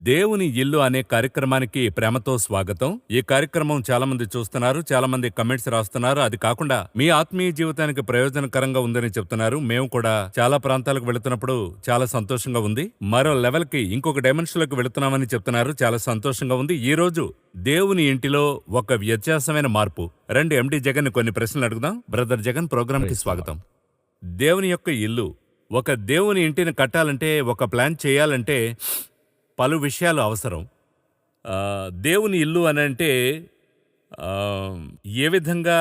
దేవుని ఇల్లు అనే కార్యక్రమానికి ప్రేమతో స్వాగతం. ఈ కార్యక్రమం చాలా మంది చూస్తున్నారు, చాలా మంది కమెంట్స్ రాస్తున్నారు. అది కాకుండా మీ ఆత్మీయ జీవితానికి ప్రయోజనకరంగా ఉందని చెప్తున్నారు. మేము కూడా చాలా ప్రాంతాలకు వెళుతున్నప్పుడు చాలా సంతోషంగా ఉంది. మరో లెవెల్ కి ఇంకొక డైమెన్షన్ లోకి వెళుతున్నామని చెప్తున్నారు. చాలా సంతోషంగా ఉంది. ఈ రోజు దేవుని ఇంటిలో ఒక వ్యత్యాసమైన మార్పు. రండి ఎండి జగన్ కొన్ని ప్రశ్నలు అడుగుదాం. బ్రదర్ జగన్, ప్రోగ్రామ్ కి స్వాగతం. దేవుని యొక్క ఇల్లు, ఒక దేవుని ఇంటిని కట్టాలంటే, ఒక ప్లాన్ చేయాలంటే పలు విషయాలు అవసరం. దేవుని ఇల్లు అని అంటే ఏ విధంగా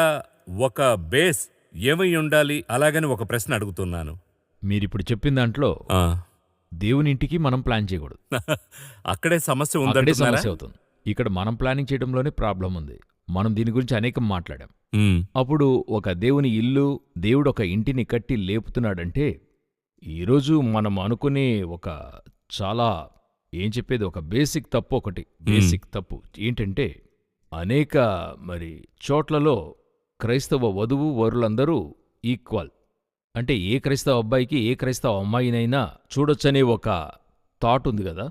ఒక బేస్ ఏమై ఉండాలి, అలాగని ఒక ప్రశ్న అడుగుతున్నాను. మీరిప్పుడు చెప్పిన దాంట్లో ఆ, దేవుని ఇంటికి మనం ప్లాన్ చేయకూడదు. అక్కడే సమస్య అక్కడే ఉందంటున్నారా? సమస్య అవుతుంది. ఇక్కడ మనం ప్లానింగ్ చేయడంలోనే ప్రాబ్లం ఉంది. మనం దీని గురించి అనేకం మాట్లాడాం. ఉమ్, అప్పుడు ఒక దేవుని ఇల్లు, దేవుడు ఒక ఇంటిని కట్టి లేపుతున్నాడంటే, ఈరోజు మనం అనుకునే ఒక చాలా ఏం చెప్పేది, ఒక బేసిక్ తప్పు ఒకటి. బేసిక్ తప్పు ఏంటంటే, అనేక చోట్లలో క్రైస్తవ వధువు వరులందరూ ఈక్వల్. అంటే ఏ క్రైస్తవ అబ్బాయికి ఏ క్రైస్తవ అమ్మాయినైనా చూడొచ్చనే ఒక థాట్ ఉంది కదా,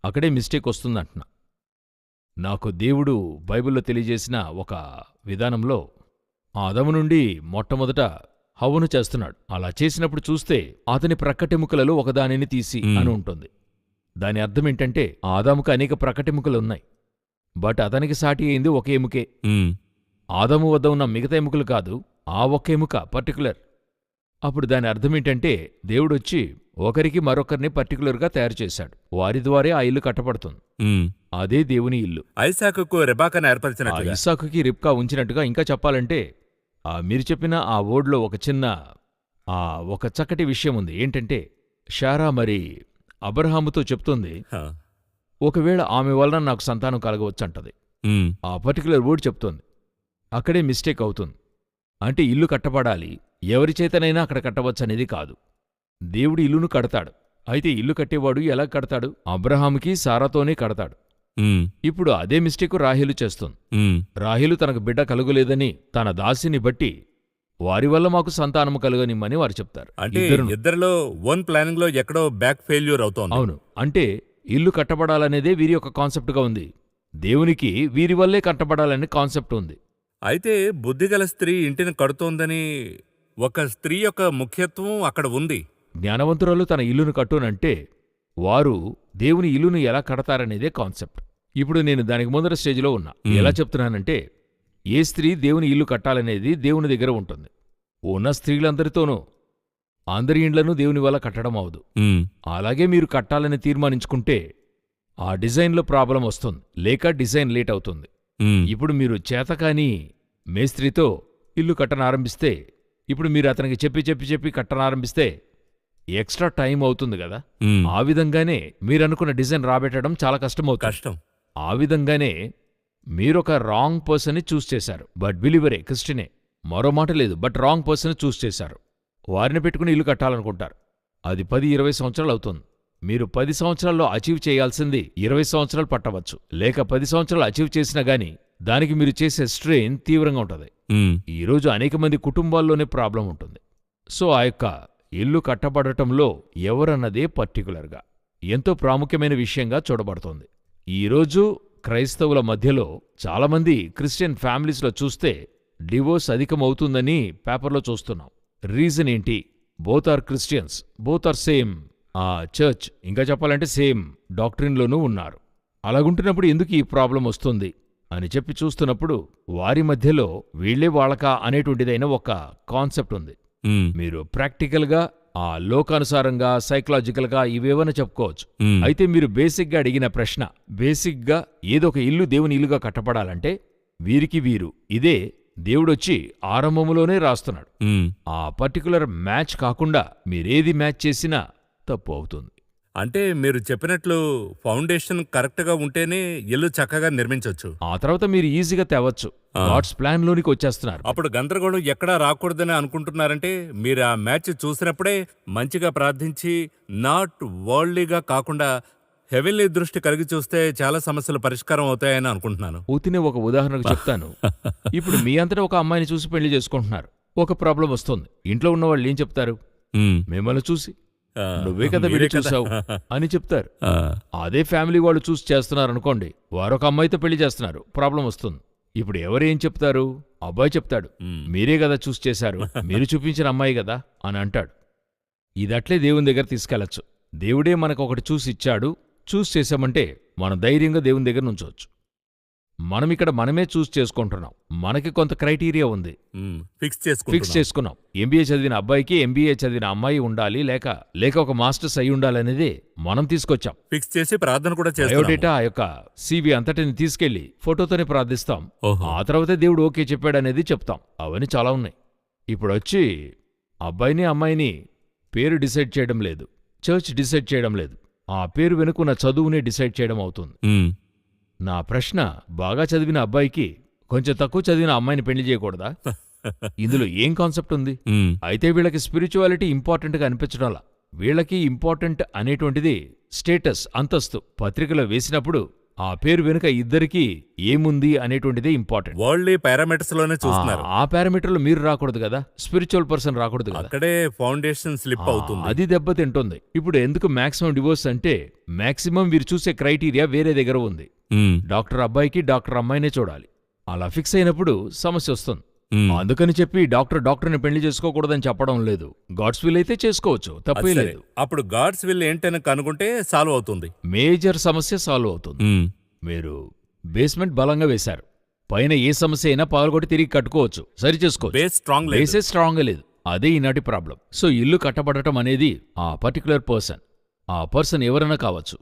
అక్కడే మిస్టేక్ వస్తుందంటున్నా. నాకు దేవుడు బైబిల్లో తెలియజేసిన ఒక విధానంలో ఆదము నుండి మొట్టమొదట హవ్వను చేస్తున్నాడు. అలా చేసినప్పుడు చూస్తే అతని ప్రక్కటెముకలలో ఒకదానిని తీసి అని ఉంటుంది. దాని అర్థమేంటంటే, ఆదాముకు అనేక ప్రక్కటెముకలున్నాయి, బట్ అతనికి సాటి అయింది ఒక ఎముకే. ఉమ్, ఆదాము వద్ద ఉన్న మిగతా ఎముకలు కాదు, ఆ ఒక్క ఎముక పర్టికులర్. అప్పుడు దాని అర్థమేంటంటే, దేవుడొచ్చి ఒకరికి మరొకరిని పర్టికులర్గా తయారు చేశాడు. వారి ద్వారే ఆ ఇల్లు కట్టబడుతుంది. ఉమ్. అదే దేవుని ఇల్లు. ఐసాకుకు రెబాకను ఆ ఏర్పరిచినట్లుగా. ఇస్సాకుకి రిబ్కా ఉంచినట్టుగా. ఇంకా చెప్పాలంటే, మీరు చెప్పిన ఆ ఓడ్లో ఒక చిన్న ఒక చక్కటి విషయం ఉంది. ఏంటంటే, షారా అబ్రహాముతో చెప్తుంది, హ, ఒకవేళ ఆమె వలన నాకు సంతానం కలగవచ్చంటది. ఉమ్, ఆ పర్టికులర్ వర్డ్ చెప్తోంది. అక్కడే మిస్టేక్ అవుతుంది. అంటే ఇల్లు కట్టబడాలి, ఎవరి చేతనైనా అక్కడ కట్టవచ్చనేది కాదు. దేవుడు ఇల్లును కడతాడు. అయితే ఇల్లు కట్టేవాడు ఎలా కడతాడు? అబ్రహాముకి సారాతోనే కడతాడు. ఉమ్, ఇప్పుడు అదే మిస్టేకు రాహేలు చేస్తుంది. ఉమ్. రాహేలు తనకు బిడ్డ కలుగులేదని తన దాసిని బట్టి వారి వల్ల మాకు సంతానము కలుగనిమ్మని వారు చెప్తారు. అంటే ఇద్దరును. ఇద్దరిలో ఓన్ ప్లానింగ్ లో ఎక్కడో బ్యాక్ ఫెయిల్యూర్ అవుతోంది. అవును. అంటే ఇల్లు కట్టబడాలనేదే వీరి యొక్క కాన్సెప్ట్గా ఉంది. దేవునికి వీరి వల్లే కట్టబడాలనే కాన్సెప్ట్ ఉంది. అయితే బుద్ధిగల స్త్రీ ఇంటిని కడుతోందని ఒక స్త్రీ యొక్క ముఖ్యత్వం అక్కడ ఉంది. జ్ఞానవంతురాలు తన ఇల్లును కట్టునంటే వారు దేవుని ఇల్లును ఎలా కడతారనేదే కాన్సెప్ట్. ఇప్పుడు నేను దానికి ముందర స్టేజ్లో ఉన్నా. ఎలా చెప్తున్నానంటే, ఏ స్త్రీ దేవుని ఇల్లు కట్టాలనేది దేవుని దగ్గర ఉంటుంది. ఉన్న స్త్రీలందరితోనూ అందరి ఇండ్లను దేవుని వల్ల కట్టడం అవదు. ఉమ్, అలాగే మీరు కట్టాలని తీర్మానించుకుంటే ఆ డిజైన్లో ప్రాబ్లం వస్తుంది, లేక డిజైన్ లేట్ అవుతుంది. ఉమ్, ఇప్పుడు మీరు చేతకాని మేస్త్రితో ఇల్లు కట్టనారంభిస్తే, ఇప్పుడు మీరు అతనికి చెప్పి కట్టనారంభిస్తే ఎక్స్ట్రా టైం అవుతుంది కదా. ఉమ్. ఆ విధంగానే మీరనుకున్న డిజైన్ రాబెట్టడం చాలా కష్టమవుతుంది. కష్టం. ఆ విధంగానే మీరొక రాంగ్ పర్సన్ని చూస్ చేశారు. బట్ బిలీవరే, క్రిస్టియనే, మరో మాట లేదు, బట్ రాంగ్ పర్సన్ చూస్ చేశారు. వారిని పెట్టుకుని ఇల్లు కట్టాలనుకుంటారు. అది 10-20 సంవత్సరాలు అవుతుంది. మీరు 10 సంవత్సరాల్లో అచీవ్ చేయాల్సింది 20 సంవత్సరాలు పట్టవచ్చు. లేక 10 సంవత్సరాలు అచీవ్ చేసినా గాని దానికి మీరు చేసే స్ట్రెయిన్ తీవ్రంగా ఉంటుంది. ఉమ్, ఈరోజు అనేక మంది కుటుంబాల్లోనే ప్రాబ్లం ఉంటుంది. సో ఆ యొక్క ఇల్లు కట్టబడటంలో ఎవరన్నదే పర్టికులర్గా ఎంతో ప్రాముఖ్యమైన విషయంగా చూడబడుతోంది. ఈరోజు క్రైస్తవుల మధ్యలో చాలామంది క్రిస్టియన్ ఫ్యామిలీస్లో చూస్తే డివోర్స్ అధికమవుతుందని పేపర్లో చూస్తున్నాం. రీజన్ ఏంటి? Both are Christians, both are same church, ఇంకా చెప్పాలంటే సేమ్ డాక్ట్రిన్లోనూ ఉన్నారు. అలాగుంటున్నప్పుడు ఎందుకు ఈ ప్రాబ్లం వస్తుంది అని చెప్పి చూస్తున్నప్పుడు వారి మధ్యలో వీళ్లే వాళ్ళకా అనేటువంటిదైన ఒక కాన్సెప్ట్ ఉంది. ఉమ్, మీరు ప్రాక్టికల్గా లోకానుసారంగా సైకలాజికల్గా ఇవేవైనా చెప్పుకోవచ్చు. ఉమ్. అయితే మీరు బేసిక్గా అడిగిన ప్రశ్న, బేసిక్గా ఏదో ఒక ఇల్లు దేవుని ఇల్లుగా కట్టబడాలంటే వీరికి వీరు ఇదే దేవుడొచ్చి ఆరంభములోనే రాస్తున్నాడు. ఉమ్. ఆ పర్టికులర్ మ్యాచ్ కాకుండా మీరేది మ్యాచ్ చేసినా తప్పు అవుతుంది. అంటే మీరు చెప్పినట్లు ఫౌండేషన్ కరెక్ట్ గా ఉంటేనే ఇల్లు చక్కగా నిర్మించవచ్చు. ఆ తర్వాత మీరు ఈజీగా తేవచ్చు. గాడ్స్ ప్లాన్ లోనికి వచ్చేస్తున్నారు. అప్పుడు గందరగోళం ఎక్కడా రాకూడదని అనుకుంటున్నారంటే, మీరు ఆ మ్యాచ్ చూసినప్పుడే మంచిగా ప్రార్థించి, నాట్ వరల్డ్లీగా కాకుండా హెవెన్లీ దృష్టి కలిగి చూస్తే చాలా సమస్యలు పరిష్కారం అవుతాయని అనుకుంటున్నాను. ఊతినే ఒక ఉదాహరణకు చెప్తాను. ఇప్పుడు మీ అంతటా ఒక అమ్మాయిని చూసి పెళ్లి చేసుకుంటున్నారు. ఒక ప్రాబ్లం వస్తుంది. ఇంట్లో ఉన్నవాళ్ళు ఏం చెప్తారు? ఉమ్, మిమ్మల్ని చూసి ఆ, నువ్వే కదా మీరే వీడి కదా. చూసావు అని చెప్తారు. ఆ, అదే ఫ్యామిలీ వాళ్ళు చూసి చేస్తున్నారనుకోండి, వారొక అమ్మాయితో పెళ్లి చేస్తున్నారు, ప్రాబ్లం వస్తుంది. ఇప్పుడు ఎవరేం చెప్తారు? అబ్బాయి చెప్తాడు, ఉమ్, మీరే కదా చూసి చేశారు, మీరు చూపించిన అమ్మాయి కదా అని అంటాడు. ఇదట్లే దేవుని దగ్గర తీసుకెళ్లొచ్చు. దేవుడే మనకొకటి చూసి ఇచ్చాడు, చూసి చేశామంటే మనం ధైర్యంగా దేవుని దగ్గర నుంచోవచ్చు. మనమిక్కడ మనమే చూస్ చేసుకుంటున్నాం. మనకి కొంత క్రైటీరియా ఉంది, ఫిక్స్ ఫిక్స్ చేసుకున్నాం. ఎంబీఏ చదివిన అబ్బాయికి ఎంబీఏ చదివిన అమ్మాయి ఉండాలి, లేక ఒక మాస్టర్స్ అయి ఉండాలనేది మనం తీసుకొచ్చాం. ఫిక్స్ చేసి ప్రార్థన కూడా బయోడేటా చేస్తాం. ఆ యొక్క సివి అంతటిని తీసుకెళ్లి ఫోటోతోనే ప్రార్థిస్తాం. ఓహో. ఆ తర్వాతే దేవుడు ఓకే చెప్పాడనేది చెప్తాం. అవన్నీ చాలా ఉన్నాయి. ఇప్పుడొచ్చి అబ్బాయిని అమ్మాయిని పేరు డిసైడ్ చేయడం లేదు, చర్చ్ డిసైడ్ చేయడం లేదు, ఆ పేరు వెనుకున్న చదువునే డిసైడ్ చేయడం అవుతుంది. ఉమ్, నా ప్రశ్న, బాగా చదివిన అబ్బాయికి కొంచెం తక్కువ చదివిన అమ్మాయిని పెళ్లి చేయకూడదా? ఇందులో ఏం కాన్సెప్ట్ ఉంది? ఉమ్, అయితే వీళ్ళకి స్పిరిచువాలిటీ ఇంపార్టెంట్గా అనిపించడంలా. వీళ్ళకి ఇంపార్టెంట్ అనేటువంటిది స్టేటస్, అంతస్తు. పత్రికలో వేసినప్పుడు ఆ పేరు వెనుక ఇద్దరికీ ఏముంది అనేటువంటిదే ఇంపార్టెంట్. వరల్డ్లీ పారామీటర్స్ లోనే చూస్తున్నారు. ఆ పారామీటర్లో మీరు రాకూడదు కదా, స్పిరిచువల్ పర్సన్ రాకూడదు కదా. అక్కడే ఫౌండేషన్ స్లిప్ అవుతుంది. అది దెబ్బతింటుంది. ఇప్పుడు ఎందుకు మాక్సిమం డివోర్స్ అంటే, మాక్సిమం వీరు చూసే క్రైటీరియా వేరే దగ్గర ఉంది. ఉమ్, డాక్టర్ అబ్బాయికి డాక్టర్ అమ్మాయినే చూడాలి. అలా ఫిక్స్ అయినప్పుడు సమస్య వస్తుంది. ఉమ్. అందుకని చెప్పి డాక్టర్ని పెళ్లి చేసుకోకూడదని చెప్పడం లేదు. గాడ్స్ విల్ అయితే చేసుకోవచ్చు, అది తప్పే సరే. లేదు. అప్పుడు గాడ్స్ విల్ ఏంటని కనుక్కుంటే సాల్వ్ అవుతుంది. మేజర్ సమస్య సాల్వ్ అవుతుంది. ఉమ్, మీరు బేస్మెంట్ బలంగా వేశారు, పైన ఏ సమస్య అయినా పాల్గొట్టి తిరిగి కట్టుకోవచ్చు, సరి చేసుకోవచ్చు. బేస్ స్ట్రాంగ్ లేదు. బేసే స్ట్రాంగ్గా లేదు. అదే ఈనాటి ప్రాబ్లం. సో ఇల్లు కట్టబడటం అనేది ఆ పర్టికులర్ పర్సన్, ఆ పర్సన్ ఎవరైనా కావచ్చు,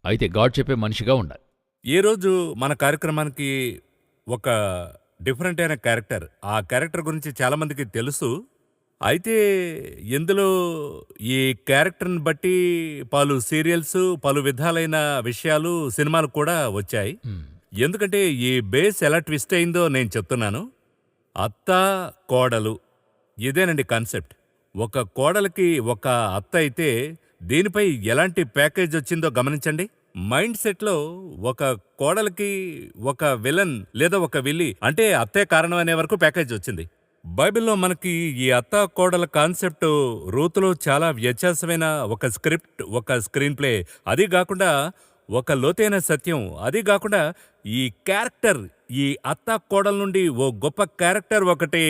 అయితే గాడ్ చెప్పే మనిషిగా ఉండాలి. ఏ రోజు మన కార్యక్రమానికి ఒక డిఫరెంట్ అయిన క్యారెక్టర్, ఆ క్యారెక్టర్ గురించి చాలా మందికి తెలుసు. అయితే ఇందులో ఈ క్యారెక్టర్ని బట్టి పలు సీరియల్స్, పలు విధాలైన విషయాలు, సినిమాలు కూడా వచ్చాయి. ఎందుకంటే ఈ బేస్ ఎలా ట్విస్ట్ అయిందో నేను చెప్తున్నాను. అత్త కోడలు, ఇదేనండి కాన్సెప్ట్. ఒక కోడలికి ఒక అత్త అయితే దీనిపై ఎలాంటి ప్యాకేజ్ వచ్చిందో గమనించండి. మైండ్ సెట్లో ఒక కోడలికి ఒక విలన్ లేదా ఒక విల్లి, అంటే అత్తే కారణం అనే వరకు ప్యాకేజ్ వచ్చింది. బైబిల్లో మనకి ఈ అత్త కోడల కాన్సెప్ట్ రూతులో చాలా వ్యత్యాసమైన ఒక స్క్రిప్ట్, ఒక స్క్రీన్ ప్లే, అది కాకుండా ఒక లోతైన సత్యం, అది కాకుండా ఈ క్యారెక్టర్, ఈ అత్త కోడల నుండి ఓ గొప్ప క్యారెక్టర్ ఒకటి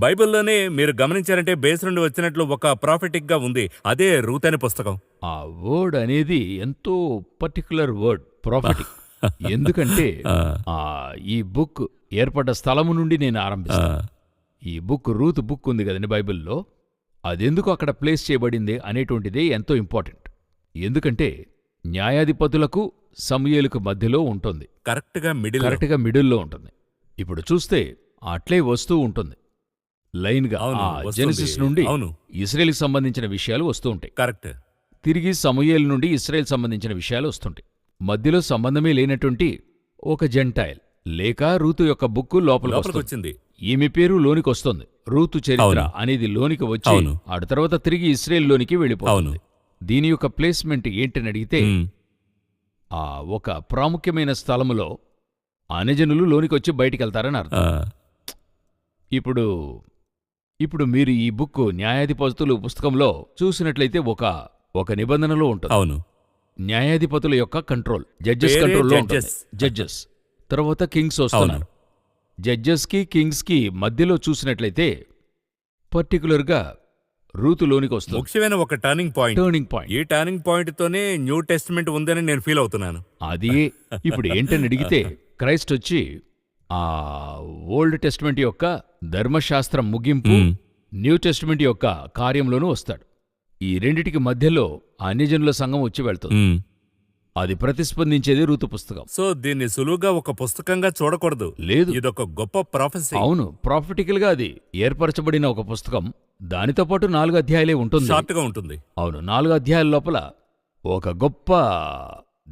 బైబిల్లోనే మీరు గమనించారంటే బేస్ నుండి వచ్చినట్లు ఒక ప్రాఫిటిక్ గా ఉంది. అదే రూత్ అనే పుస్తకం. ఆ వర్డ్ అనేది ఎంతో పర్టికులర్ వర్డ్, ప్రాఫిటిక్. ఎందుకంటే ఈ బుక్ ఏర్పడ్డ స్థలము నుండి నేను ఆరంభిస్తాను. ఈ బుక్ రూత్ బుక్ ఉంది కదండి బైబిల్లో, అదెందుకు అక్కడ ప్లేస్ చేయబడింది అనేటువంటిదే ఎంతో ఇంపార్టెంట్. ఎందుకంటే న్యాయాధిపతులకు సమూయేలుకు మధ్యలో ఉంటుంది, కరెక్ట్గా మిడిల్లో ఉంటుంది. ఇప్పుడు చూస్తే అట్లే వస్తూ ఉంటుంది లైన్గా. అవును, ఆ వస్తుంది. జెనసిస్ నుండి అవును. ఇశ్రాయేలుకి సంబంధించిన విషయాలు వస్తూ ఉంటాయి, కరెక్ట్. తిరిగి సమూయేలు నుండి ఇశ్రాయేల్ సంబంధించిన విషయాలు వస్తుంటాయి. మధ్యలో సంబంధమే లేనటువంటి ఒక జెంటైల్ లేక రూతు యొక్క బుక్కు లోపలికి వచ్చింది. ఈమె పేరు లోనికొస్తుంది. రూతు చరిత్ర అనేది లోనికి వచ్చి ఆ తర్వాత తిరిగి ఇశ్రాయేల్ లోనికి వెళ్ళిపోతుంది. దీని యొక్క ప్లేస్మెంట్ ఏంటని అడిగితే, ఆ ఒక ప్రాముఖ్యమైన స్థలములో అనజనులు లోనికొచ్చి బయటికెళ్తారని అర్థం. ఇప్పుడు మీరు ఈ బుక్ న్యాయాధిపతులు పుస్తకంలో చూసినట్లయితే ఒక నిబంధనలో ఉంటుంది. అవును. న్యాయాధిపతుల యొక్క కంట్రోల్, జడ్జెస్ కంట్రోల్లో ఉంటుంది. జడ్జెస్ తర్వాత కింగ్స్ వస్తున్నారు. జడ్జెస్కి కింగ్స్కి మధ్యలో చూసినట్లయితే పర్టికులర్గా రూతులోనికి వస్తుంది. ముఖ్యమైన ఒక టర్నింగ్ పాయింట్. ఈ టర్నింగ్ పాయింట్ తోనే న్యూ టెస్టిమెంట్ ఉందని నేను ఫీల్ అవుతున్నాను. అది ఇప్పుడు ఏంటని అడిగితే, క్రైస్ట్ వచ్చి ఆ ఓల్డ్ టెస్టిమెంట్ యొక్క ధర్మశాస్త్రం ముగింపు, న్యూ టెస్టిమెంట్ యొక్క కార్యంలోనూ వస్తాడు. ఈ రెండిటికి మధ్యలో అన్యజనుల సంఘం వచ్చి వెళ్తుంది. అది ప్రతిస్పందించేది రూతు పుస్తకం. సో దీన్ని సులువుగా ఒక పుస్తకంగా చూడకూడదు. లేదు, ఇదొక గొప్ప ప్రాఫెసీ. అవును, ప్రాఫిటికల్ గా అది ఏర్పరచబడిన ఒక పుస్తకం. దానితో పాటు 4 అధ్యాయాలే ఉంటుంది, షార్ట్ గా ఉంటుంది. అవును, 4 అధ్యాయాల లోపల ఒక గొప్ప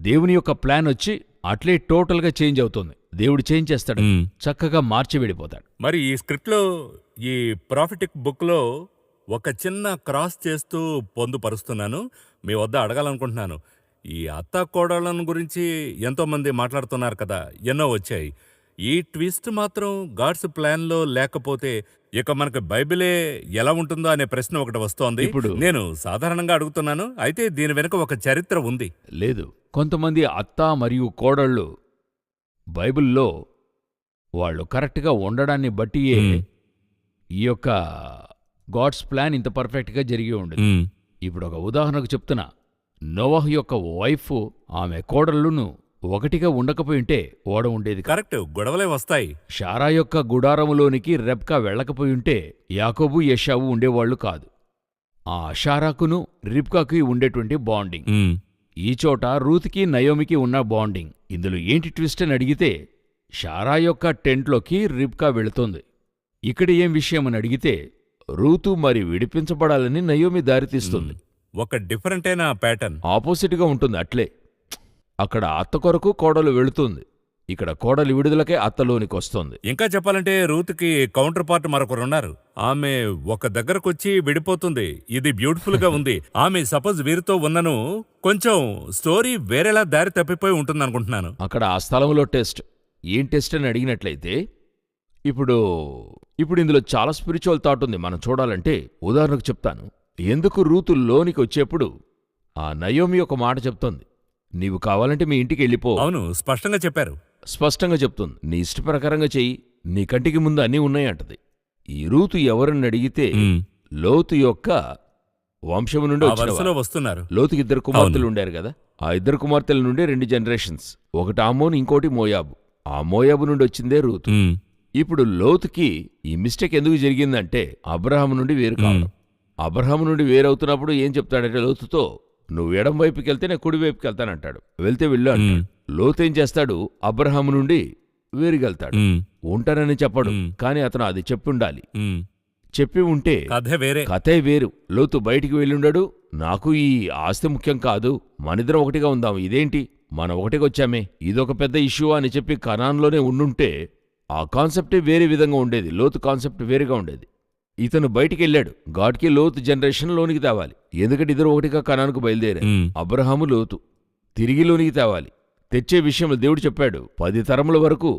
దేవుని యొక్క ప్లాన్ వచ్చి అట్లే టోటల్ గా చేంజ్ అవుతుంది. దేవుడు చేంజ్ చేస్తాడు, చక్కగా మార్చి వెళ్ళిపోతాడు. మరి ఈ స్క్రిప్ట్ లో, ఈ ప్రాఫిటిక్ బుక్ లో ఒక చిన్న క్రాస్ చేస్తూ పొందుపరుస్తున్నాను, మీ వద్ద అడగాలనుకుంటున్నాను. ఈ అత్త కోడళ్ళను గురించి ఎంతో మంది మాట్లాడుతున్నారు కదా, ఎన్నో వచ్చాయి. ఈ ట్విస్ట్ మాత్రం గాడ్స్ ప్లాన్లో లేకపోతే ఇక మనకి బైబిలే ఎలా ఉంటుందో అనే ప్రశ్న ఒకటి వస్తోంది. ఇప్పుడు నేను సాధారణంగా అడుగుతున్నాను. అయితే దీని వెనుక ఒక చరిత్ర ఉంది. లేదు, కొంతమంది అత్త మరియు కోడళ్ళు బైబిల్లో వాళ్ళు కరెక్ట్గా ఉండడాన్ని బట్టియే మ్మ్. ఈ యొక్క గాడ్స్ ప్లాన్ ఇంత పర్ఫెక్ట్గా జరిగి ఉండదు. మ్మ్. ఇప్పుడు ఒక ఉదాహరణకు చెప్తున్నా, నోవహు యొక్క వైఫ్ ఆమె కోడళ్ళును ఒకటిగా ఉండకపోయింటే ఓడ ఉండేది కాదు. కరెక్ట్, గొడవలే వస్తాయి. షారా యొక్క గుడారములోనికి రెబ్కా వెళ్ళకపోయుంటే యాకోబు యెషావు ఉండేవాళ్లు కాదు. ఆ షారాకును రిబ్కాకి ఉండేటువంటి బాండింగ్, మ్మ్. ఈ చోట రూత్కి నయోమికి ఉన్న బాండింగ్. ఇందులో ఏంటి ట్విస్ట్ అని అడిగితే, షారా యొక్క టెంట్లోకి రిబ్కా వెళుతోంది. ఇక్కడ ఏం విషయమని అడిగితే, రూతు మరి విడిపించబడాలని నయోమి దారితీస్తుంది. ఒక డిఫరెంట్ అయిన ప్యాటర్న్. ఆపోజిట్గా ఉంటుంది. అట్లే అక్కడ అత్త కొరకు కోడలు వెళుతుంది, ఇక్కడ కోడలి విడుదలకే అత్తలోనికి వస్తోంది. ఇంకా చెప్పాలంటే రూత్కి కౌంటర్ పార్ట్ మరొకరున్నారు. ఆమె ఒక దగ్గరకొచ్చి విడిపోతుంది. ఇది బ్యూటిఫుల్ గా ఉంది. ఆమె సపోజ్ వీరితో ఉన్నను కొంచెం స్టోరీ వేరేలా దారి తప్పిపోయి ఉంటుంది అనుకుంటున్నాను. అక్కడ ఆ స్థలంలో టెస్ట్ ఏం టెస్ట్ అని అడిగినట్లయితే, ఇప్పుడు ఇందులో చాలా స్పిరిచువల్ థాట్ ఉంది. మనం చూడాలంటే ఉదాహరణకు చెప్తాను. ఎందుకు రూతు లోనికి వచ్చేప్పుడు ఆ నయోమి ఒక మాట చెప్తోంది, నీవు కావాలంటే మీ ఇంటికి వెళ్ళిపో. అవును, స్పష్టంగా చెప్పారు. స్పష్టంగా చెప్తుంది, నీ ఇష్టప్రకారంగా చెయ్యి, నీ కంటికి ముందు అన్నీ ఉన్నాయంటది. ఈ రూతు ఎవరని అడిగితే మ్మ్. లోతు యొక్క వంశము నుండి ఆ వచ్చిన వరుసలో వస్తున్నారు. లోతుకి 2 కుమార్తెలు ఉండారు కదా. ఆ 2 కుమార్తెల నుండి 2 జనరేషన్స్, ఒకటి ఆమోను, ఇంకోటి మోయాబు. ఆ మోయాబు నుండి వచ్చిందే రూతు. మ్మ్. ఇప్పుడు లోతుకి ఈ మిస్టేక్ ఎందుకు జరిగిందంటే, అబ్రహాము నుండి వేరు కావడం. అబ్రహాము నుండి వేరవుతున్నప్పుడు ఏం చెప్తాడంటే లోతుతో, నువ్వు ఎడం వైపుకి వెళ్తే నేను కుడి వైపుకి వెళ్తానంటాడు. వెళ్తే వెళ్ళు అంటాడు. లోతు ఏం చేస్తాడు, అబ్రహాము నుండి వేరుగెళ్తాడు. మ్మ్. ఉంటానని చెప్పడు, మ్మ్. కానీ అతను అది చెప్పి ఉండాలి. మ్మ్. చెప్పి ఉంటే కథే వేరే. కథే వేరు. లోతు బయటికి వెళ్ళుండడు, నాకు ఈ ఆస్తి ముఖ్యం కాదు, మనిద్దరం ఒకటిగా ఉందాం, ఇదేంటి మనం ఒకటిగా వచ్చామే, ఇదొక పెద్ద ఇష్యూ అని చెప్పి కనాన్లోనే ఉండుంటే ఆ కాన్సెప్టే వేరే విధంగా ఉండేది. లోతు కాన్సెప్ట్ వేరుగా ఉండేది. ఇతను బయటికి వెళ్ళాడు, గాడ్కి లోతు జనరేషన్ లోనికి తేవాలి. ఎందుకంటే ఇద్దరు ఒకటిగా కనానుకు బయలుదేరారు. మ్మ్. అబ్రహాము లోతు తిరిగి లోనికి తేవాలి. తెచ్చే విషయంలో దేవుడు చెప్పాడు, 10 తరముల వరకు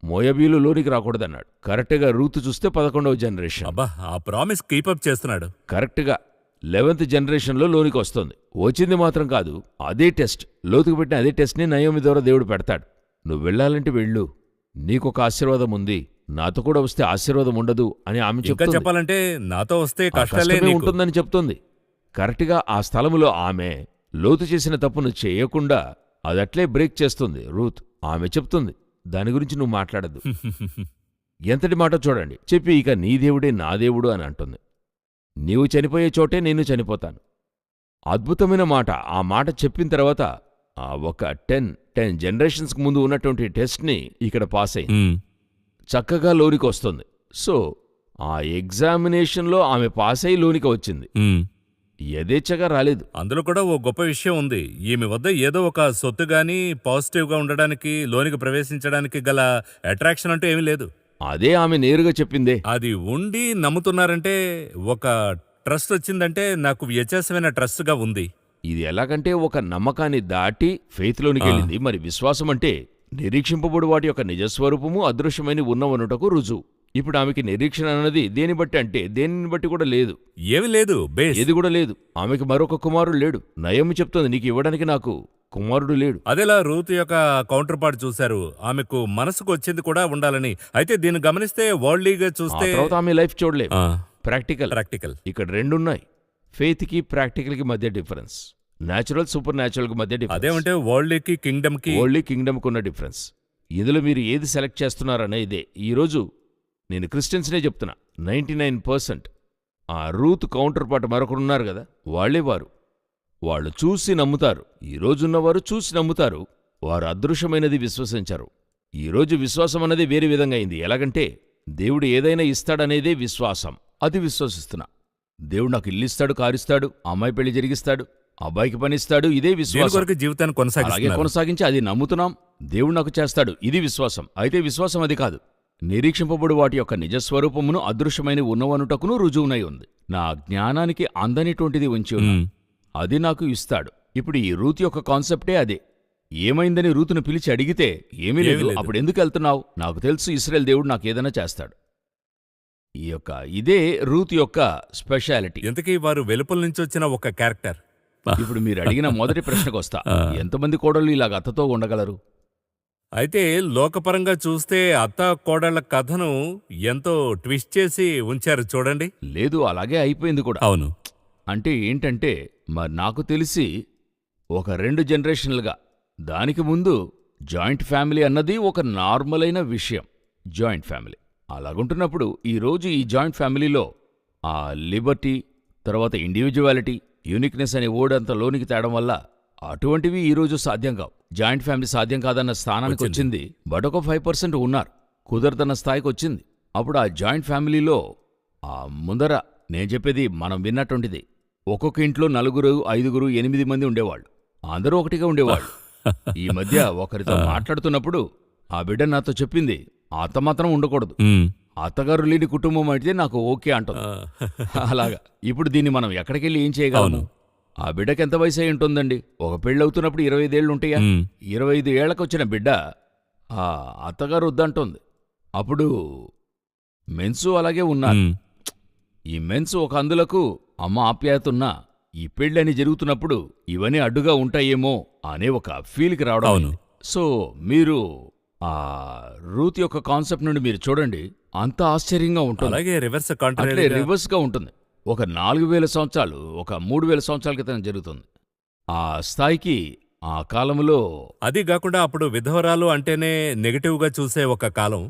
మోయాబీలు లోనికి రాకూడదన్నాడు. కరెక్ట్గా రూతు చూస్తే 11వ జనరేషన్. అబ్బా, ఆ ప్రామిస్ కీపప్ చేస్తున్నాడు. కరెక్ట్గా 11th జనరేషన్లో లోనికి వస్తుంది. వచ్చింది మాత్రం కాదు, అదే టెస్ట్, లోతుకు పెట్టిన అదే టెస్ట్ని నయోమి ద్వారా దేవుడు పెడతాడు. నువ్వు వెళ్ళాలంటే వెళ్ళు, నీకొక ఆశీర్వాదం ఉంది, నాతో కూడా వస్తే ఆశీర్వాదం ఉండదు అని ఆమె ఇంకా చెప్తుంది. చెప్పాలంటే నాతో వస్తే ఆ కష్టాలే కష్టమే నీకు. ఉంటుందని చెప్తుంది. కరెక్ట్గా ఆ స్థలములో ఆమె లోతు చేసిన తప్పును చేయకుండా అదట్లే బ్రేక్ చేస్తుంది రూత్. ఆమె చెప్తుంది, దాని గురించి నువ్వు మాట్లాడద్దు. ఎంతటి మాట చూడండి. చెప్పి ఇక నీ దేవుడే నా దేవుడు అని అంటుంది. నీవు చనిపోయే చోటే నేను చనిపోతాను. అద్భుతమైన మాట. ఆ మాట చెప్పిన తర్వాత ఆ ఒక 10 జనరేషన్స్కి ముందు ఉన్నటువంటి టెస్ట్ని ఇక్కడ పాస్ అయింది. మ్మ్. చక్కగా లోనికి వస్తుంది. సో ఆ ఎగ్జామినేషన్లో ఆమె పాస్ అయి లోనికి వచ్చింది. మ్మ్. యథేచ్ఛగా రాలేదు. అందులో కూడా ఓ గొప్ప విషయం ఉంది. ఈమె వద్ద ఏదో ఒక సొత్తు గాని పాజిటివ్ గా ఉండడానికి, లోనికి ప్రవేశించడానికి గల అట్రాక్షన్ అంటూ ఏమీ లేదు. అదే ఆమె నేరుగా చెప్పిందే. అది ఉండి నమ్ముతున్నారంటే, ఒక ట్రస్ట్ వచ్చిందంటే నాకు వ్యత్యాసమైన ట్రస్ట్ గా ఉంది. ఇది ఎలాగంటే ఒక నమ్మకాన్ని దాటి ఫెయిత్లోనికి వెళ్ళింది. మరి విశ్వాసం అంటే నిరీక్షింపబడు వాటి యొక్క నిజస్వరూపము అదృశ్యమైన ఉన్నవనుటకు రుజువు. ఇప్పుడు ఆమెకి నిరీక్షణ అన్నది దేని బట్టి అంటే దేనిని బట్టి కూడా లేదు. ఏమీ లేదు, బేస్. ఏది కూడా లేదు. ఆమెకి మరొక కుమారుడు లేడు. నయమి చెప్తోంది, నీకు ఇవ్వడానికి నాకు కుమారుడు లేడు. అదేలా రూత్ యొక్క కౌంటర్ పార్ట్ చూశారు. ఆమెకు మనసుకు వచ్చింది కూడా ఉండాలని. అయితే దీన్ని గమనిస్తే వరల్డ్లీగా ఆ చూస్తే తర్వాత ఆమె లైఫ్ చూడలేదు. ప్రాక్టికల్. ప్రాక్టికల్. ఇక్కడ రెండున్నాయి. ఫెయిత్కి ప్రాక్టికల్కి మధ్య డిఫరెన్స్, న్యాచురల్ సూపర్ న్యాచురల్కి మధ్య డిఫరెన్స్, అదేమంటే వరల్డ్లీకి కింగ్డమ్ కి. ఓన్లీ కింగ్డమ్కి ఉన్న డిఫరెన్స్. ఇందులో మీరు ఏది సెలెక్ట్ చేస్తున్నారనే ఇదే. ఈరోజు నేను క్రిస్టియన్స్నే చెప్తున్నా, 99% ఆ రూత్ కౌంటర్ పార్ట్ మరొకరున్నారు కదా, వాళ్లే వారు. వాళ్ళు చూసి నమ్ముతారు. ఈరోజున్నవారు చూసి నమ్ముతారు. వారు అదృశ్యమైనది విశ్వసించరు. ఈరోజు విశ్వాసం అన్నది వేరే విధంగా అయింది. ఎలాగంటే దేవుడు ఏదైనా ఇస్తాడనేదే విశ్వాసం. అది విశ్వసిస్తున్నా. దేవుడు నాకు ఇల్లు ఇస్తాడు, కారిస్తాడు, అమ్మాయి పెళ్లి జరిగిస్తాడు, అబ్బాయికి పనిస్తాడు, ఇదే దేని విశ్వాసం. కొరకు జీవితాన్ని అలాగే కొనసాగిస్తున్నారు. కొనసాగించి అది నమ్ముతున్నాం. దేవుడు నాకు చేస్తాడు, ఇది విశ్వాసం. అయితే విశ్వాసం అది కాదు. నిరీక్షింపబడు వాటి యొక్క నిజస్వరూపమును అదృశ్యమైన ఉన్నవనుటకును రుజువునై ఉంది. నా జ్ఞానానికి అందనిటువంటిది ఉంచి ఉన్నా, అది నాకు ఇస్తాడు. ఇప్పుడు ఈ రూత్ యొక్క కాన్సెప్టే అదే. ఏమైందని రూతును పిలిచి అడిగితే ఏమీ లేదు. లేదు. అప్పుడు ఎందుకు వెళ్తున్నావు? నాకు తెలుసు ఇశ్రాయేలు దేవుడు నాకేదైనా చేస్తాడు. ఈ యొక్క ఇదే రూత్ యొక్క స్పెషాలిటీ. ఇంతకీ వారు వెలుపల నుంచి వచ్చిన ఒక క్యారెక్టర్. ఇప్పుడు మీరు అడిగిన మొదటి ప్రశ్నకు వస్తా. ఎంతమంది కోడళ్ళు ఇలాగ అత్తతో ఉండగలరు? అయితే లోకపరంగా చూస్తే అత్త కోడళ్ల కథను ఎంతో ట్విస్ట్ చేసి ఉంచారు చూడండి. లేదు, అలాగే అయిపోయింది కూడా. అవును. అంటే ఏంటంటే, మరి నాకు తెలిసి ఒక 2 జనరేషన్లుగా, దానికి ముందు జాయింట్ ఫ్యామిలీ అన్నది ఒక నార్మల్ అయిన విషయం. జాయింట్ ఫ్యామిలీ అలాగుంటున్నప్పుడు ఈరోజు ఈ జాయింట్ ఫ్యామిలీలో ఆ లిబర్టీ, తర్వాత ఇండివిజువాలిటీ, యూనిక్నెస్ అనే ఓడంత లోనికి తేడం వల్ల అటువంటివి ఈరోజు సాధ్యం కావు. జాయింట్ ఫ్యామిలీ సాధ్యం కాదన్న స్థానానికి వచ్చింది. బట్ ఒక 5% ఉన్నారు, కుదరదన్న స్థాయికి వచ్చింది. అప్పుడు ఆ జాయింట్ ఫ్యామిలీలో ఆ ముందర నేను చెప్పేది మనం విన్నటువంటిది. ఒక్కొక్క ఇంట్లో 4, 5, 8 మంది ఉండేవాళ్ళు. అందరూ ఒకటిగా ఉండేవాళ్ళు. ఈ మధ్య ఒకరితో మాట్లాడుతున్నప్పుడు ఆ బిడ్డ నాతో చెప్పింది, అత్త మాత్రం ఉండకూడదు, అత్తగారు లేని కుటుంబం అయితే నాకు ఓకే అంటుంది. అలాగా ఇప్పుడు దీన్ని మనం ఎక్కడికెళ్ళి ఏం చేయగలము? ఆ బిడ్డకి ఎంత వయసు అయి ఉంటుందండి? ఒక పెళ్ళవుతున్నప్పుడు 25 ఏళ్ళు ఉంటాయా? 25 ఏళ్లకొచ్చిన బిడ్డ ఆ అత్తగారు వద్దంటోంది. అప్పుడు మెన్సు అలాగే ఉన్నారు. ఈ మెన్స్ ఒక అందులకు అమ్మ ఆప్యాయతున్నా ఈ పెళ్ళని జరుగుతున్నప్పుడు ఇవన్నీ అడ్డుగా ఉంటాయేమో అనే ఒక ఫీల్కి రావడం. అవును. సో మీరు ఆ రూత్ యొక్క కాన్సెప్ట్ నుండి మీరు చూడండి, అంత ఆశ్చర్యంగా ఉంటుంది. అలాగే రివర్స్ అట్లే కాంట్రారీ. రివర్స్గా ఉంటుంది. ఒక 4000 సంవత్సరాలు, ఒక 3000 సంవత్సరాల క్రితం జరుగుతుంది. ఆ స్థాయికి ఆ కాలంలో అది కాకుండా అప్పుడు విధవరాలు అంటేనే నెగటివ్గా చూసే ఒక కాలం.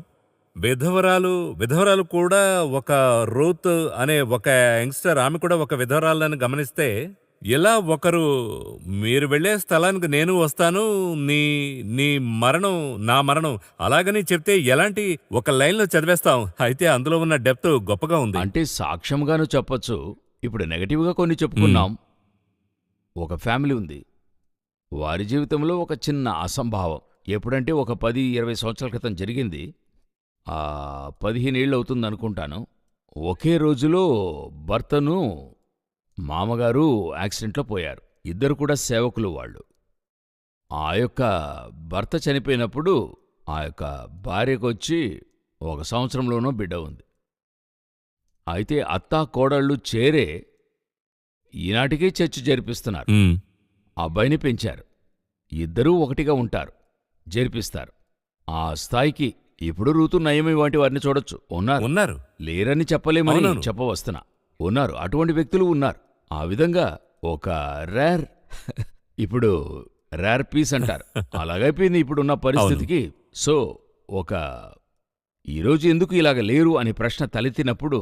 విధవరాలు కూడా ఒక రూత్ అనే ఒక యంగ్స్టర్, ఆమె కూడా ఒక విధవరాలని గమనిస్తే, ఇలా ఒకరు మీరు వెళ్ళే స్థలానికి నేను వస్తాను, నీ మరణం నా మరణం అలాగని చెప్తే ఎలాంటి ఒక లైన్లో చదివేస్తాం. అయితే అందులో ఉన్న డెప్త్ గొప్పగా ఉంది. అంటే సాక్ష్యంగాను చెప్పొచ్చు. ఇప్పుడు నెగటివ్గా కొన్ని చెప్పుకున్నాం. ఒక ఫ్యామిలీ ఉంది, వారి జీవితంలో ఒక చిన్న అసంభావం. ఎప్పుడంటే ఒక 10-20 సంవత్సరాల క్రితం జరిగింది. 15 ఏళ్ళు అవుతుంది అనుకుంటాను. ఒకే రోజులో భర్తను మామగారు యాక్సిడెంట్లో పోయారు. ఇద్దరు కూడా సేవకులు వాళ్ళు. ఆ యొక్క భర్త చనిపోయినప్పుడు ఆ యొక్క భార్యకొచ్చి 1 సంవత్సరంలోనో బిడ్డ ఉంది. అయితే అత్తా కోడళ్ళు చేరే ఈనాటికే చర్చ్ జరిపిస్తున్నారు. అబ్బాయిని పెంచారు. ఇద్దరూ ఒకటిగా ఉంటారు, జరిపిస్తారు. ఆ స్థాయికి ఇప్పుడు రూతు నయమి వంటి వారిని చూడొచ్చు. ఉన్నారు, లేరని చెప్పలేమని చెప్పవస్తున్నా. ఉన్నారు, అటువంటి వ్యక్తులు ఉన్నారు. ఆ విధంగా ఒక ఇప్పుడు రేర్ పీస్ అంటారు, అలాగైపోయింది ఇప్పుడున్న పరిస్థితికి. సో ఈరోజు ఎందుకు ఇలాగ లేరు అని ప్రశ్న తలెత్తినప్పుడు,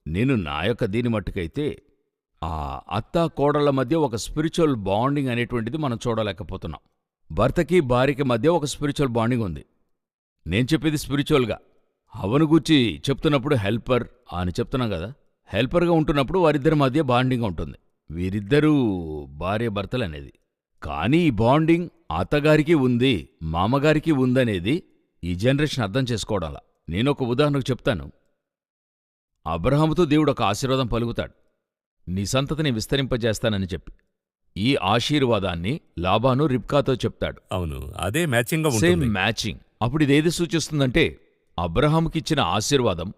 నేను నా యొక్క దీని మట్టుకైతే ఆ అత్తా కోడళ్ల మధ్య ఒక స్పిరిచువల్ బాండింగ్ అనేటువంటిది మనం చూడలేకపోతున్నాం. భర్తకి భార్యకి మధ్య ఒక స్పిరిచువల్ బాండింగ్ ఉంది. నేను చెప్పేది స్పిరిచువల్గా. హవను గూర్చి చెప్తున్నప్పుడు హెల్పర్ అని చెప్తున్నాం కదా. హెల్పర్గా ఉంటున్నప్పుడు వారిద్దరి మధ్య బాండింగ్ ఉంటుంది, వీరిద్దరూ భార్య భర్తలు అనేది. కానీ ఈ బాండింగ్ అత్తగారికి ఉంది, మామగారికి ఉందనేది ఈ జనరేషన్ అర్థం చేసుకోవడంలా. నేనొక ఉదాహరణకు చెప్తాను. అబ్రహాముతో దేవుడు ఒక ఆశీర్వాదం పలుకుతాడు, నీ సంతతిని విస్తరింపజేస్తానని చెప్పి. ఈ ఆశీర్వాదాన్ని లాబాను రిబ్కాతో చెప్తాడు. అవును, అదే మ్యాచింగ్, సేమ్ మ్యాచింగ్. అప్పుడు ఇదేది సూచిస్తుందంటే, అబ్రహాముకిచ్చిన ఆశీర్వాదం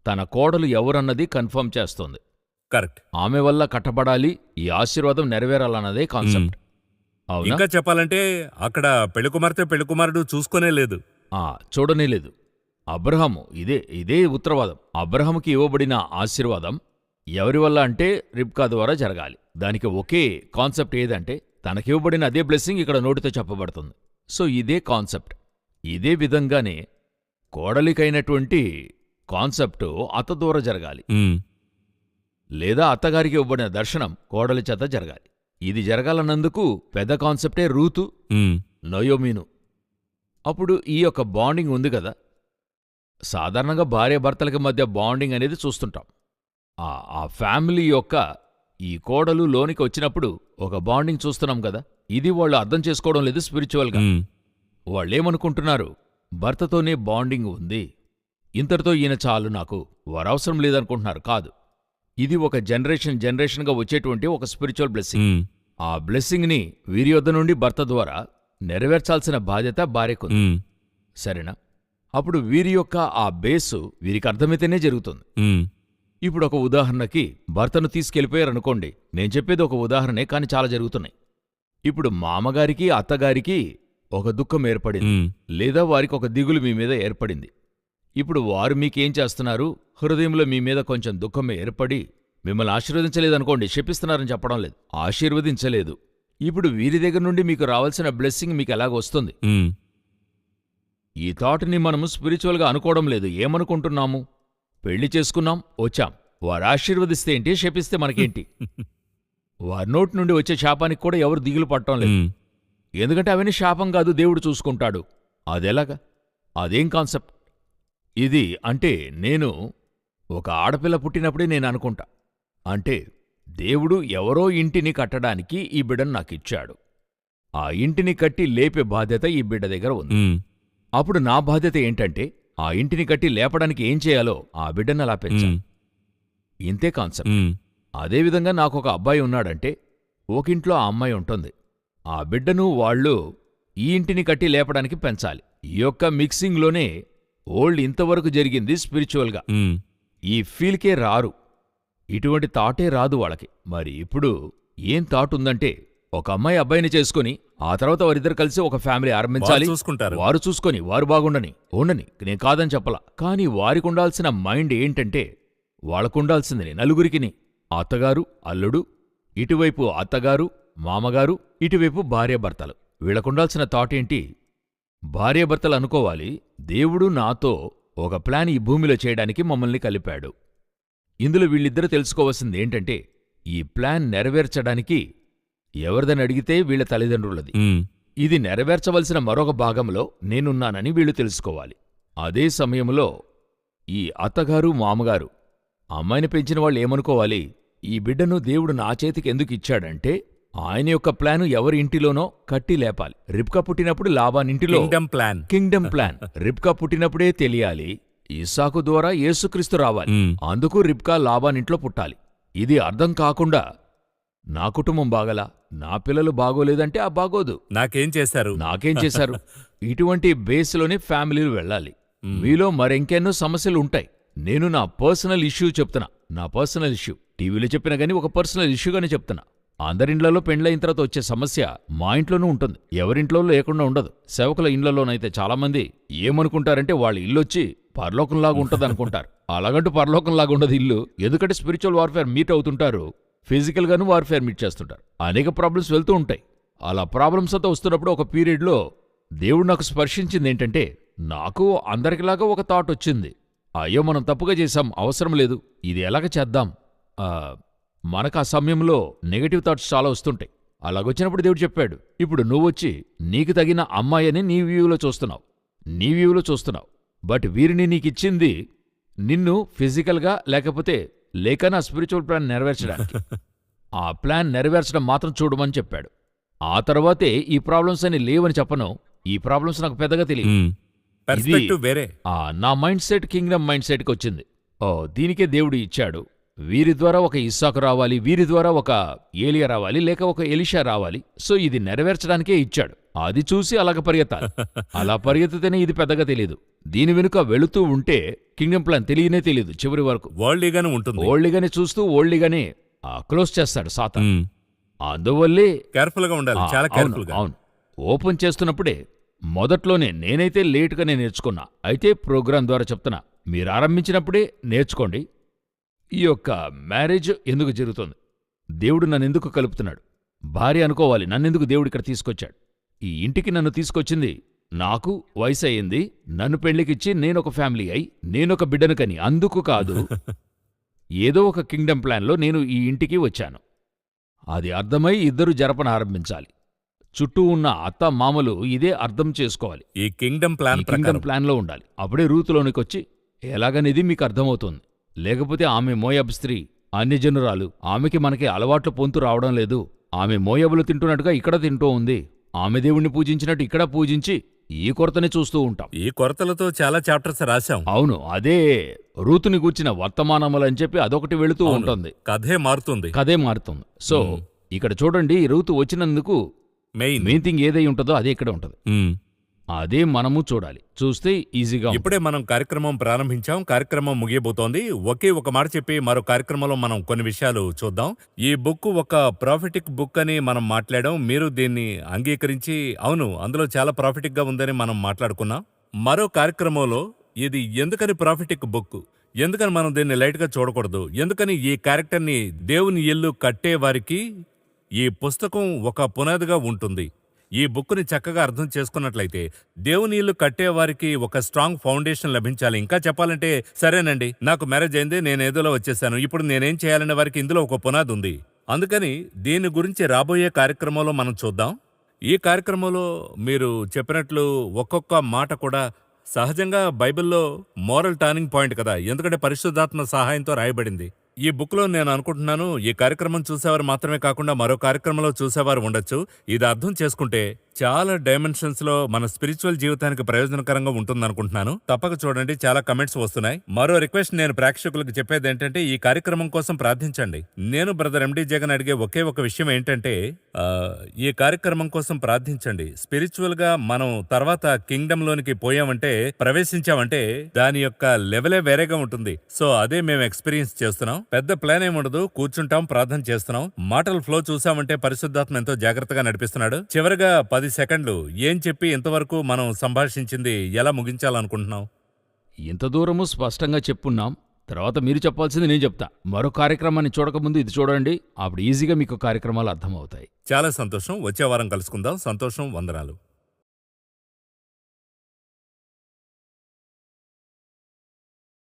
తన కోడలు ఎవరన్నది కన్ఫర్మ్ చేస్తోంది. కరెక్ట్. ఆమె వల్ల కట్టబడాలి, ఈ ఆశీర్వాదం నెరవేరాలన్నదే కాన్సెప్ట్. అవునా? ఇంకా చెప్పాలంటే అక్కడ పెళ్లికుమార్తె పెళ్లికుమారుడు చూసుకునే లేదు, చూడనే లేదు. అబ్రహాము ఇదే ఉత్తరవాదం. అబ్రహాముకి ఇవ్వబడిన ఆశీర్వాదం ఎవరి వల్ల అంటే రిబ్కా ద్వారా జరగాలి. దానికి ఒకే కాన్సెప్ట్ ఏదంటే, తనకివ్వబడిన అదే బ్లెస్సింగ్ ఇక్కడ నోటితో చెప్పబడుతుంది. సో ఇదే కాన్సెప్ట్. ఇదే విధంగానే కోడలికైనటువంటి కాన్సెప్టు అత్త ద్వారా జరగాలి, లేదా అత్తగారికి ఇవ్వబడిన దర్శనం కోడలి చేత జరగాలి. ఇది జరగాలన్నందుకు పెద్ద కాన్సెప్టే రూతు, నయోమీను. అప్పుడు ఈ యొక్క బాండింగ్ ఉంది కదా. సాధారణంగా భార్యాభర్తలకి మధ్య బాండింగ్ అనేది చూస్తుంటాం. ఆ ఫ్యామిలీ యొక్క ఈ కోడలు లోనికి వచ్చినప్పుడు ఒక బాండింగ్ చూస్తున్నాం కదా. ఇది వాళ్ళు అర్థం చేసుకోవడం లేదు స్పిరిచువల్గా. వాళ్ళేమనుకుంటున్నారు, భర్తతోనే బాండింగ్ ఉంది, ఇంతటితో ఈయన చాలు, నాకు వరవసరం లేదనుకుంటున్నారు. కాదు, ఇది ఒక జనరేషన్గా వచ్చేటువంటి ఒక స్పిరిచువల్ బ్లెస్సింగ్. ఆ బ్లెస్సింగ్ని వీరి యొద్ద నుండి భర్త ద్వారా నెరవేర్చాల్సిన బాధ్యత భార్యకు. సరేనా? అప్పుడు వీరి యొక్క ఆ బేసు వీరికి అర్థమైతేనే జరుగుతుంది. ఇప్పుడు ఒక ఉదాహరణకి భర్తను తీసుకెళ్ళిపోయారనుకోండి. నేను చెప్పేది ఒక ఉదాహరణే, కానీ చాలా జరుగుతున్నాయి. ఇప్పుడు మామగారికి అత్తగారికి ఒక దుఃఖం ఏర్పడింది, లేదా వారికి ఒక దిగులు మీ మీద ఏర్పడింది. ఇప్పుడు వారు మీకేం చేస్తున్నారు? హృదయంలో మీ మీద కొంచెం దుఃఖం ఏర్పడి మిమ్మల్ని ఆశీర్వదించలేదనుకోండి, శపిస్తున్నారని చెప్పడం లేదు, ఆశీర్వదించలేదు. ఇప్పుడు వీరి దగ్గర నుండి మీకు రావాల్సిన బ్లెస్సింగ్ మీకు ఎలాగొస్తుంది? ఈ థాట్ని మనము స్పిరిచువల్గా అనుకోవడం లేదు. ఏమనుకుంటున్నాము? పెళ్లి చేసుకున్నాం, వచ్చాం, వారు ఆశీర్వదిస్తే ఏంటి, శపిస్తే మనకేంటి? వారి నోటి నుండి వచ్చే శాపానికి కూడా ఎవరు దిగులు పట్టడం లేదు. ఎందుకంటే అవన్నీ శాపం కాదు, దేవుడు చూసుకుంటాడు. అదెలాగా? అదేం కాన్సెప్ట్ ఇది? అంటే నేను ఒక ఆడపిల్ల పుట్టినప్పుడే నేను అనుకుంటా, అంటే దేవుడు ఎవరో ఇంటిని కట్టడానికి ఈ బిడ్డను నాకిచ్చాడు, ఆ ఇంటిని కట్టి లేపే బాధ్యత ఈ బిడ్డ దగ్గర ఉంది. అప్పుడు నా బాధ్యత ఏంటంటే ఆ ఇంటిని కట్టి లేపడానికి ఏం చేయాలో ఆ బిడ్డను అలా పెంచాలి. ఇంతే కాన్సెప్ట్. అదేవిధంగా నాకొక అబ్బాయి ఉన్నాడంటే ఒకింట్లో ఆ అమ్మాయి ఉంటుంది, ఆ బిడ్డను వాళ్ళు ఈ ఇంటిని కట్టి లేపడానికి పెంచాలి. ఈ యొక్క మిక్సింగ్లోనే ఓల్డ్ ఇంతవరకు జరిగింది స్పిరిచువల్గా. ఈ ఫీల్కే రారు, ఇటువంటి థాటే రాదు వాళ్ళకి. మరి ఇప్పుడు ఏం థాట్ ఉందంటే ఒక అమ్మాయి అబ్బాయిని చేసుకుని ఆ తర్వాత వారిద్దరు కలిసి ఒక ఫ్యామిలీ ఆరంభించాలి, వారు చూసుకొని వారు బాగుండని ఉండని నేను కాదని చెప్పలా. కానీ వారికి ఉండాల్సిన మైండ్ ఏంటంటే వాళ్ళకుండాల్సింది నలుగురికిని, అత్తగారు అల్లుడు, ఇటువైపు అత్తగారు మామగారు, ఇటువైపు భార్యాభర్తలు. వీళ్ళకుండాల్సిన థాట్ ఏంటి? భార్యాభర్తలు అనుకోవాలి, దేవుడు నాతో ఒక ప్లాన్ ఈ భూమిలో చేయడానికి మమ్మల్ని కలిపాడు. ఇందులో వీళ్ళిద్దరూ తెలుసుకోవాల్సింది ఏంటంటే ఈ ప్లాన్ నెరవేర్చడానికి ఎవరిదని అడిగితే వీళ్ల తల్లిదండ్రులది. ఇది నెరవేర్చవలసిన మరొక భాగంలో నేనున్నానని వీళ్ళు తెలుసుకోవాలి. అదే సమయంలో ఈ అత్తగారు మామగారు అమ్మాయిని పెంచిన వాళ్ళు ఏమనుకోవాలి, ఈ బిడ్డను దేవుడు నా చేతికి ఎందుకు ఇచ్చాడంటే ఆయన యొక్క ప్లాను ఎవరి ఇంటిలోనో కట్టి లేపాలి. రిబ్కా పుట్టినప్పుడు లాబానింటిలో కింగ్డమ్ ప్లాన్ రిబ్కా పుట్టినప్పుడే తెలియాలి, ఇస్సాకు ద్వారా యేసుక్రీస్తు రావాలి, అందుకు రిబ్కా లాబానింట్లో పుట్టాలి. ఇది అర్థం కాకుండా నా కుటుంబం బాగలా, నా పిల్లలు బాగోలేదంటే ఆ బాగోదు, నాకేం చేశారు ఇటువంటి బేస్లోనే ఫ్యామిలీలు వెళ్ళాలి. మీలో మరెంకెన్నో సమస్యలు ఉంటాయి. నేను నా పర్సనల్ ఇష్యూ చెప్తున్నా, నా పర్సనల్ ఇష్యూ టీవీలో చెప్పినా గానీ ఒక పర్సనల్ ఇష్యూగానే చెప్తున్నా. అందరిండ్లలో పెండ్లయిన తర్వాత వచ్చే సమస్య మా ఇంట్లోనూ ఉంటుంది, ఎవరింట్లో లేకుండా ఉండదు. సేవకుల ఇండ్లలోనైతే చాలామంది ఏమనుకుంటారంటే వాళ్ళ ఇల్లొచ్చి పరలోకంలాగా ఉంటదనుకుంటారు. అలాగంటూ పరలోకంలాగా ఉండదు ఇల్లు, ఎందుకంటే స్పిరిచువల్ వార్ఫేర్ మీట్ అవుతుంటారు, ఫిజికల్గాను వార్ఫేర్ మీట్ చేస్తుంటారు. అనేక ప్రాబ్లమ్స్ వెళ్తూ ఉంటాయి. అలా ప్రాబ్లమ్స్ అంతా వస్తున్నప్పుడు ఒక పీరియడ్లో దేవుడు నాకు స్పర్శించింది ఏంటంటే, నాకు అందరికిలాగా ఒక థాట్ వచ్చింది, అయ్యో మనం తప్పుగా చేశాం, అవసరం లేదు, ఇది ఎలాగ చేద్దాం. మనకు ఆ సమయంలో నెగటివ్ థాట్స్ చాలా వస్తుంటాయి. అలాగొచ్చినప్పుడు దేవుడు చెప్పాడు, ఇప్పుడు నువ్వొచ్చి నీకు తగిన అమ్మాయిని నీ వ్యూలో చూస్తున్నావు, బట్ వీరిని నీకిచ్చింది నిన్ను ఫిజికల్గా లేక నా స్పిరిచువల్ ప్లాన్ నెరవేర్చడానికి. ఆ ప్లాన్ నెరవేర్చడం మాత్రం చూడమని చెప్పాడు. ఆ తర్వాతే ఈ ప్రాబ్లమ్స్ అని లేవని చెప్పను, ఈ ప్రాబ్లమ్స్ నాకు పెద్దగా తెలియదు, నా మైండ్ సెట్ కింగ్డమ్ మైండ్ సెట్కి వచ్చింది. దీనికే దేవుడు ఇచ్చాడు, వీరి ద్వారా ఒక ఇస్సాకు రావాలి, వీరి ద్వారా ఒక ఏలియా రావాలి, లేక ఒక ఎలీషా రావాలి. సో ఇది నెరవేర్చడానికే ఇచ్చాడు. అది చూసి అలాగ పరిగెత్తాలి. అలా పరిగెత్తితేనే ఇది పెద్దగా తెలియదు. దీని వెనుక వెళుతూ ఉంటే కింగ్డమ్ ప్లాన్ తెలియదు చివరి వరకు. ఓల్డ్గానే చూస్తూ ఓల్డ్గానే క్లోజ్ చేస్తాడు సాతాను. అందువల్లే కేర్ఫుల్గా ఉండాలి, చాలా కేర్ఫుల్గా. అవును, ఓపెన్ చేస్తున్నప్పుడే మొదట్లోనే నేనైతే లేటుగానే నేర్చుకున్నా, అయితే ప్రోగ్రాం ద్వారా చెప్తున్నా, మీరు ఆరంభించినప్పుడే నేర్చుకోండి. ఈ యొక్క మ్యారేజ్ ఎందుకు జరుగుతుంది, దేవుడు నన్నెందుకు కలుపుతున్నాడు, భార్య అనుకోవాలి నన్నెందుకు దేవుడు ఇక్కడ తీసుకొచ్చాడు, ఈ ఇంటికి నన్ను తీసుకొచ్చింది నాకు వయసు అయింది, నన్ను పెళ్లికిచ్చి నేనొక ఫ్యామిలీ అయి నేనొక బిడ్డను కని అందుకు కాదు, ఏదో ఒక కింగ్డమ్ ప్లాన్లో నేను ఈ ఇంటికి వచ్చాను. అది అర్థమై ఇద్దరు జరపన ఆరంభించాలి. చుట్టూ ఉన్న అత్త మామలు ఇదే అర్థం చేసుకోవాలి, ఈ కింగ్డమ్ ప్లాన్లో ఉండాలి. అప్పుడే రూతులోనికొచ్చి ఎలాగనేది మీకు అర్థమవుతుంది. లేకపోతే ఆమె మోయాబు స్త్రీ, అన్యజనురాలు, ఆమెకి మనకి అలవాట్లు పొంతు రావడం లేదు, ఆమె మోయాబులు తింటున్నట్టుగా ఇక్కడ తింటూ ఉంది, ఆమె దేవుణ్ణి పూజించినట్టు ఇక్కడ పూజించి ఈ కొరతని చూస్తూ ఉంటాం. ఈ కొరతలతో చాలా చాప్టర్స్ రాశాం. అవును, అదే రూతుని గూర్చిన వర్తమానములని చెప్పి అదొకటి వెళుతూ ఉంటుంది, కథే మారుతుంది. సో ఇక్కడ చూడండి, రూతు వచ్చినందుకు మెయిన్ థింగ్ ఏదై ఉంటుందో అదే ఇక్కడ ఉంటుంది. అదే మనము చూడాలి. చూస్తే ఈజీగా ఉంటుంది. ఇప్పుడే మనం కార్యక్రమం ప్రారంభించాం. కార్యక్రమం ముగియబోతోంది. ఒకే ఒక మాట చెప్పి మరో కార్యక్రమంలో మనం కొన్ని విషయాలు చూద్దాం. ఈ బుక్ ఒక ప్రాఫిటిక్ బుక్ అని మనం మాట్లాడాం. మీరు దీన్ని అంగీకరించి అవును అందులో చాలా ప్రాఫిటిక్ గా ఉందని మనం మాట్లాడుకున్నాం. మరో కార్యక్రమంలో ఇది ఎందుకని ప్రాఫిటిక్ బుక్, ఎందుకని మనం దీన్ని లైట్ గా చూడకూడదు, ఎందుకని ఈ క్యారెక్టర్ని దేవుని ఇల్లు కట్టే వారికి ఈ పుస్తకం ఒక పునాదిగా ఉంటుంది. ఈ బుక్ని చక్కగా అర్థం చేసుకున్నట్లయితే దేవుని ఇల్లు కట్టేవారికి ఒక స్ట్రాంగ్ ఫౌండేషన్ లభించాలి. ఇంకా చెప్పాలంటే సరేనండి నాకు మ్యారేజ్ అయింది, నేను ఏదోలో వచ్చేసాను, ఇప్పుడు నేనేం చేయాలనే వారికి ఇందులో ఒక పునాది ఉంది. అందుకని దీని గురించి రాబోయే కార్యక్రమంలో మనం చూద్దాం. ఈ కార్యక్రమంలో మీరు చెప్పినట్లు ఒక్కొక్క మాట కూడా సహజంగా బైబిల్లో మోరల్ టర్నింగ్ పాయింట్ కదా, ఎందుకంటే పరిశుద్ధాత్మ సహాయంతో రాయబడింది. ఈ బుక్లో నేను అనుకుంటున్నాను ఈ కార్యక్రమం చూసేవారు మాత్రమే కాకుండా మరో కార్యక్రమంలో చూసేవారు ఉండొచ్చు. ఇది అర్థం చేసుకుంటే చాలా డైమెన్షన్స్ లో మన స్పిరిచువల్ జీవితానికి ప్రయోజనకరంగా ఉంటుందనుకుంటున్నాను. తప్పక చూడండి, చాలా కమెంట్స్ వస్తున్నాయి. మరో రిక్వెస్ట్ నేను ప్రేక్షకులకు చెప్పేది ఏంటంటే ఈ కార్యక్రమం కోసం ప్రార్థించండి. నేను బ్రదర్ ఎండి జగన్ అడిగే ఒకే ఒక విషయం ఏంటంటే ఈ కార్యక్రమం కోసం ప్రార్థించండి. స్పిరిచువల్ గా మనం తర్వాత కింగ్డమ్ లోనికి పోయామంటే, ప్రవేశించామంటే దాని యొక్క లెవెలే వేరేగా ఉంటుంది. సో అదే మేము ఎక్స్పీరియన్స్ చేస్తున్నాం. పెద్ద ప్లాన్ ఏముండదు, కూర్చుంటాం, ప్రార్థన చేస్తున్నాం. మాటల ఫ్లో చూసామంటే పరిశుద్ధాత్మ ఎంతో జాగ్రత్తగా నడిపిస్తున్నాడు. చివరిగా 10 సెకండ్లు ఏం చెప్పి ఇంతవరకు మనం సంభాషించింది ఎలా ముగించాలనుకుంటున్నాం? ఇంత దూరము స్పష్టంగా చెప్పున్నాం. తర్వాత మీరు చెప్పాల్సింది నేను చెప్తా. మరో కార్యక్రమాన్ని చూడకముందు ఇది చూడండి, అప్పుడు ఈజీగా మీకు కార్యక్రమాలు అర్థమవుతాయి. చాలా సంతోషం. వచ్చే వారం కలుసుకుందాం. సంతోషం. వందనాలు.